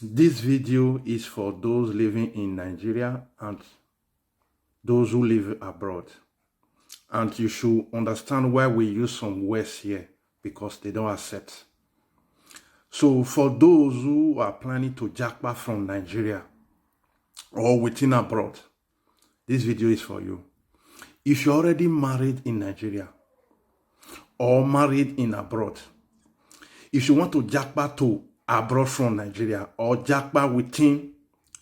This video is for those living in Nigeria and those who live abroad. And you should understand why we use some words here, because they don't accept. So for those who are planning to jackpot from Nigeria or within abroad, this video is for you. If you're already married in Nigeria or married in abroad, if you want to jackpot to abroad from Nigeria or jackpot within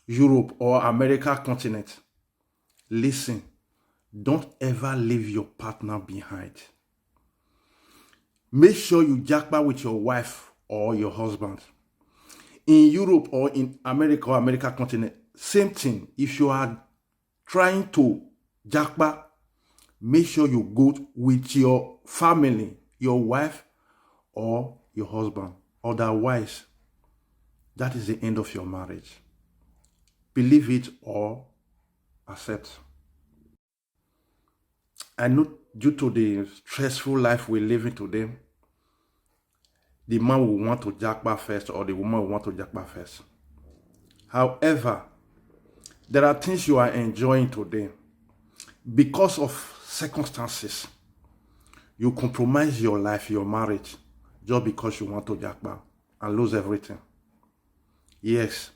Europe or America continent, listen, don't ever leave your partner behind. Make sure you jackpot with your wife or your husband. In Europe or in America or America continent, same thing. If you are trying to jackpot, make sure you go with your family, your wife or your husband. Otherwise, that is the end of your marriage. Believe it or accept. I know due to the stressful life we're living today, the man will want to jackpot first or the woman will want to jackpot first. However, there are things you are enjoying today. Because of circumstances, you compromise your life, your marriage, just because you want to jackpot and lose everything. Yes,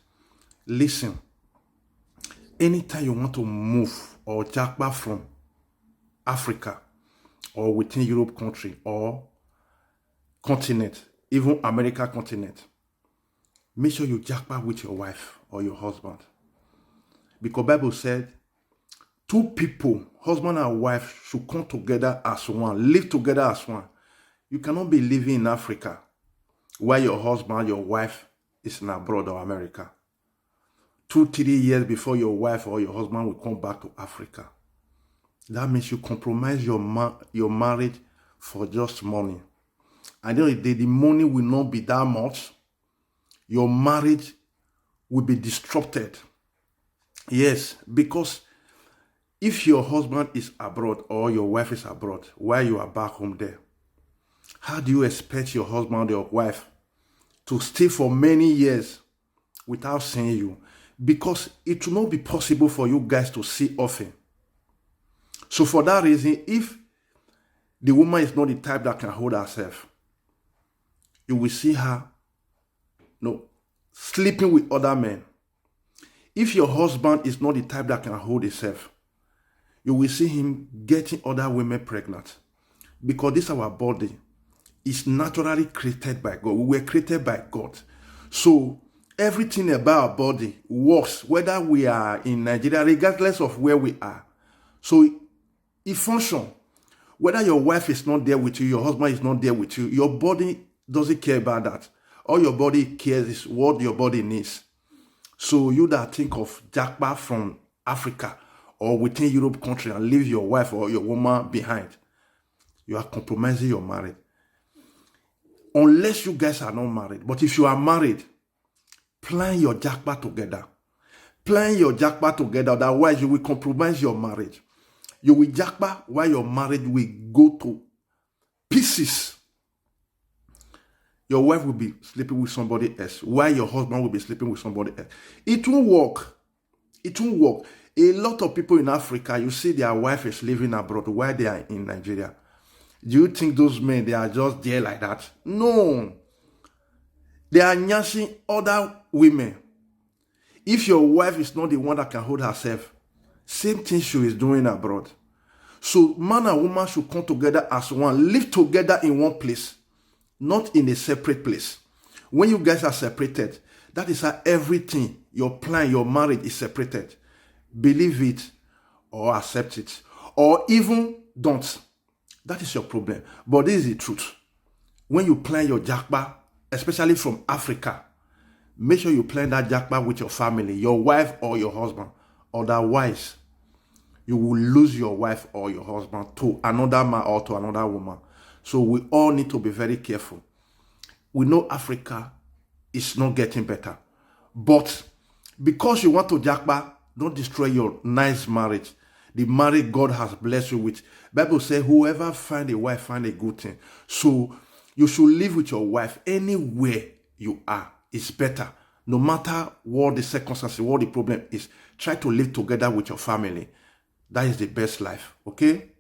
listen. Anytime you want to move or jackpot from Africa or within Europe country or continent, even America continent, make sure you jackpot with your wife or your husband. Because Bible said, two people, husband and wife, should come together as one, live together as one. You cannot be living in Africa while your husband, your wife is in abroad or America. 2-3 years before your wife or your husband will come back to Africa. That means you compromise your marriage for just money. And then the money will not be that much. Your marriage will be disrupted. Yes, because if your husband is abroad or your wife is abroad while you are back home there, how do you expect your husband or your wife to stay for many years without seeing you? Because it will not be possible for you guys to see often. So for that reason, if the woman is not the type that can hold herself, you will see her sleeping with other men. If your husband is not the type that can hold himself, you will see him getting other women pregnant. Because this our body is naturally created by God. We were created by God. So everything about our body works, whether we are in Nigeria, regardless of where we are. So it functions. Whether your wife is not there with you, your husband is not there with you, your body doesn't care about that. All your body cares is what your body needs. So you that think of jackpot from Africa or within Europe country and leave your wife or your woman behind, you are compromising your marriage. Unless you guys are not married. But if you are married, plan your jackpot together. Plan your jackpot together. Otherwise, you will compromise your marriage. You will jackpot while your marriage will go to pieces. Your wife will be sleeping with somebody else while your husband will be sleeping with somebody else. It won't work. It won't work. A lot of people in Africa, you see their wife is living abroad while they are in Nigeria. Do you think those men, they are just there like that? No. They are nursing other women. If your wife is not the one that can hold herself, same thing she is doing abroad. So man and woman should come together as one, live together in one place, not in a separate place. When you guys are separated, that is how everything, your plan, your marriage is separated. Believe it or accept it, or even don't. That is your problem. But this is the truth. When you plan your jackpot, especially from Africa, make sure you plan that jackpot with your family, your wife or your husband. Otherwise, you will lose your wife or your husband to another man or to another woman. So we all need to be very careful. We know Africa is not getting better. But because you want to jackpot, don't destroy your nice marriage. The marriage God has blessed you with. Bible says, whoever find a wife find a good thing. So you should live with your wife anywhere you are. It's better No matter what the circumstances, what the problem is, try to live together with your family. That is the best life, okay?